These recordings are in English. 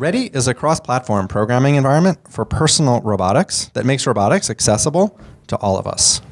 Ready is a cross-platform programming environment for personal robotics that makes robotics accessible to all of us.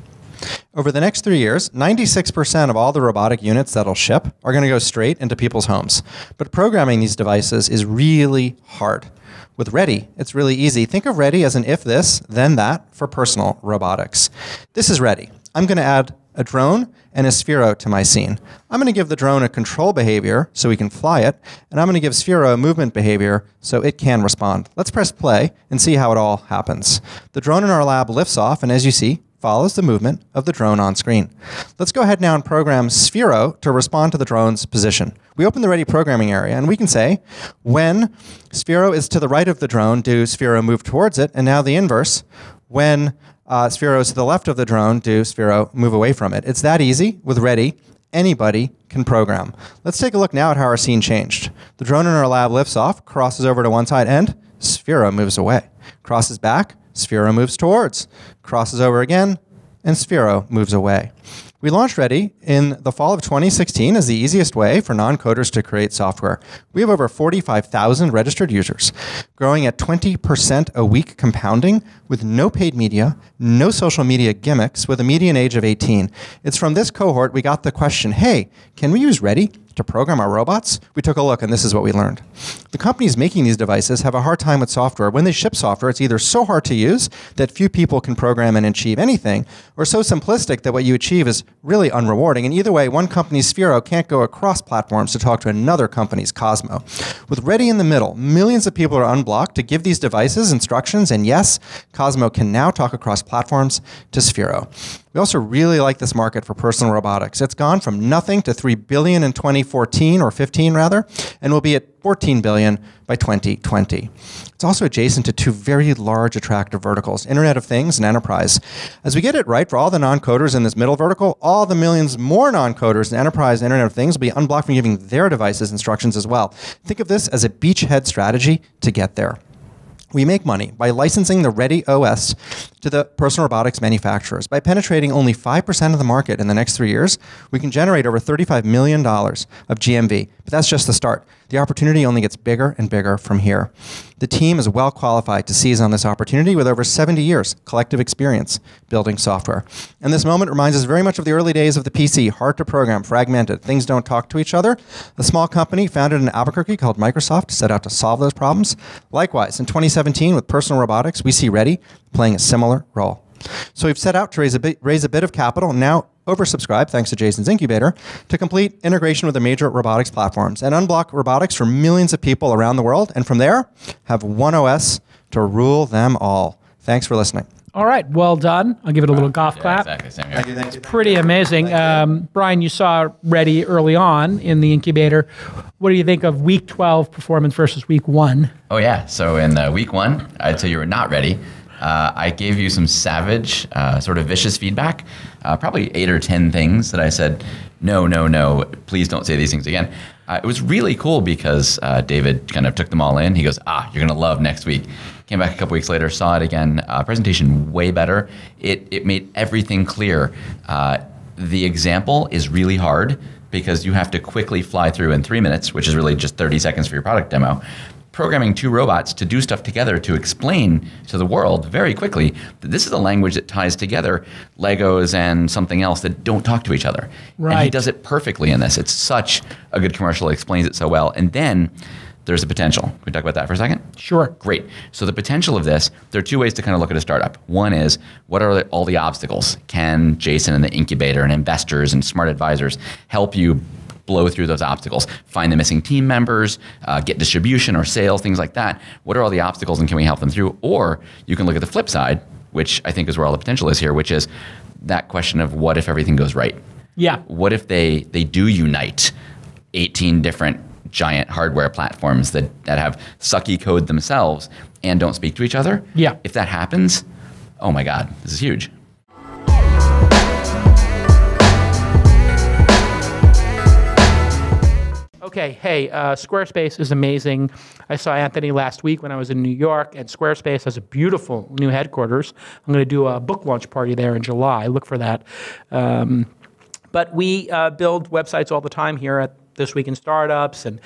Over the next 3 years, 96% of all the robotic units that'll ship are going to go straight into people's homes. But programming these devices is really hard. With Ready, it's really easy. Think of Ready as an if this, then that for personal robotics. This is Ready. I'm going to add a drone and a Sphero to my scene. I'm going to give the drone a control behavior so we can fly it, and I'm going to give Sphero a movement behavior so it can respond. Let's press play and see how it all happens. The drone in our lab lifts off, and as you see, follows the movement of the drone on screen. Let's go ahead now and program Sphero to respond to the drone's position. We open the Ready programming area, and we can say, when Sphero is to the right of the drone, do Sphero move towards it, and now the inverse. When Sphero is to the left of the drone, do Sphero move away from it. It's that easy. With Ready, anybody can program. Let's take a look now at how our scene changed. The drone in our lab lifts off, crosses over to one side, and Sphero moves away. Crosses back, Sphero moves towards, crosses over again, and Sphero moves away. We launched Ready in the fall of 2016 as the easiest way for non-coders to create software. We have over 45,000 registered users, growing at 20% a week compounding with no paid media, no social media gimmicks, with a median age of 18. It's from this cohort we got the question, hey, can we use Ready to program our robots? We took a look, and this is what we learned. The companies making these devices have a hard time with software. When they ship software, it's either so hard to use that few people can program and achieve anything, or so simplistic that what you achieve is really unrewarding. And either way, one company's Sphero can't go across platforms to talk to another company's Cosmo. With Ready in the middle, millions of people are unblocked to give these devices instructions, and yes, Cosmo can now talk across platforms to Sphero. We also really like this market for personal robotics. It's gone from nothing to $3 billion in 2014, or 15 rather, and will be at $14 billion by 2020. It's also adjacent to two very large attractive verticals, Internet of Things and enterprise. As we get it right for all the non-coders in this middle vertical, all the millions more non-coders in enterprise and Internet of Things will be unblocked from giving their devices instructions as well. Think of this as a beachhead strategy to get there. We make money by licensing the Ready OS to the personal robotics manufacturers. By penetrating only 5% of the market in the next 3 years, we can generate over $35 million of GMV. But that's just the start. The opportunity only gets bigger and bigger from here. The team is well qualified to seize on this opportunity with over 70 years collective experience building software. And this moment reminds us very much of the early days of the PC, hard to program, fragmented, things don't talk to each other. A small company founded in Albuquerque called Microsoft set out to solve those problems. Likewise, in 2017 with personal robotics, we see Ready playing a similar role. So we've set out to raise a bit of capital, now oversubscribed, thanks to Jason's incubator, to complete integration with the major robotics platforms and unblock robotics for millions of people around the world, and from there, have one OS to rule them all. Thanks for listening. All right, well done. I'll give it a little golf clap. Exactly, same here. Thank you. It's pretty amazing. Brian, you saw Ready early on in the incubator. What do you think of week 12 performance versus week 1? Oh yeah, so in week 1, I'd say you were not ready. I gave you some savage, sort of vicious feedback, probably 8 or 10 things that I said, no, please don't say these things again. It was really cool because David kind of took them all in. He goes, you're going to love next week. Came back a couple weeks later, saw it again. Presentation way better. It made everything clear. The example is really hard because you have to quickly fly through in 3 minutes, which is really just 30 seconds for your product demo. Programming 2 robots to do stuff together to explain to the world very quickly that this is a language that ties together Legos and something else that don't talk to each other. Right. And he does it perfectly in this. It's such a good commercial. It explains it so well. And then there's the potential. Can we talk about that for a second? Sure. Great. So the potential of this, there are 2 ways to kind of look at a startup. One is, what are all the obstacles? Can Jason and the incubator and investors and smart advisors help you blow through those obstacles, find the missing team members, get distribution or sales, things like that? What are all the obstacles and can we help them through? Or you can look at the flip side, which I think is where all the potential is here, which is that question of what if everything goes right? Yeah. What if they do unite 18 different giant hardware platforms that have sucky code themselves and don't speak to each other? Yeah. If that happens, oh my God, this is huge. Okay, hey, Squarespace is amazing. I saw Anthony last week when I was in New York, and Squarespace has a beautiful new headquarters. I'm going to do a book launch party there in July. Look for that. But we build websites all the time here at This Week in Startups and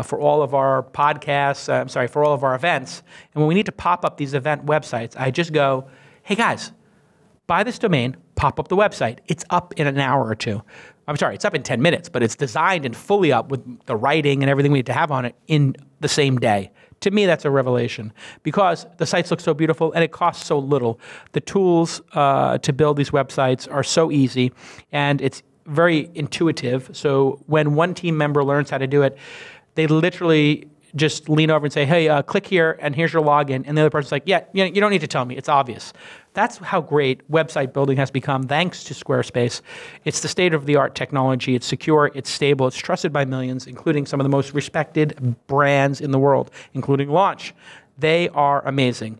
for all of our podcasts, for all of our events. And when we need to pop up these event websites, I just go, hey guys, buy this domain, pop up the website. It's up in an hour or two. I'm sorry, it's up in 10 minutes, but it's designed and fully up with the writing and everything we need to have on it in the same day. To me, that's a revelation because the sites look so beautiful and it costs so little. The tools to build these websites are so easy and it's very intuitive. So when one team member learns how to do it, they literally just lean over and say, hey, click here and here's your login. And the other person's like, yeah, you don't need to tell me. It's obvious. That's how great website building has become thanks to Squarespace. It's the state-of-the-art technology. It's secure. It's stable. It's trusted by millions, including some of the most respected brands in the world, including Launch. They are amazing.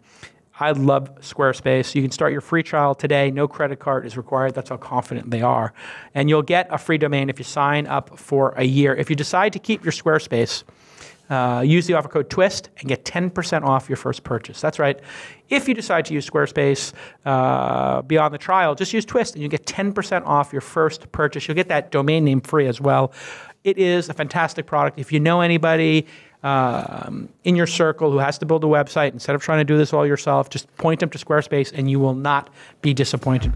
I love Squarespace. You can start your free trial today. No credit card is required. That's how confident they are. And you'll get a free domain if you sign up for a year. If you decide to keep your Squarespace, use the offer code TWIST and get 10% off your first purchase. That's right. If you decide to use Squarespace beyond the trial, just use TWIST and you get 10% off your first purchase. You'll get that domain name free as well. It is a fantastic product. If you know anybody in your circle who has to build a website, instead of trying to do this all yourself, just point them to Squarespace and you will not be disappointed.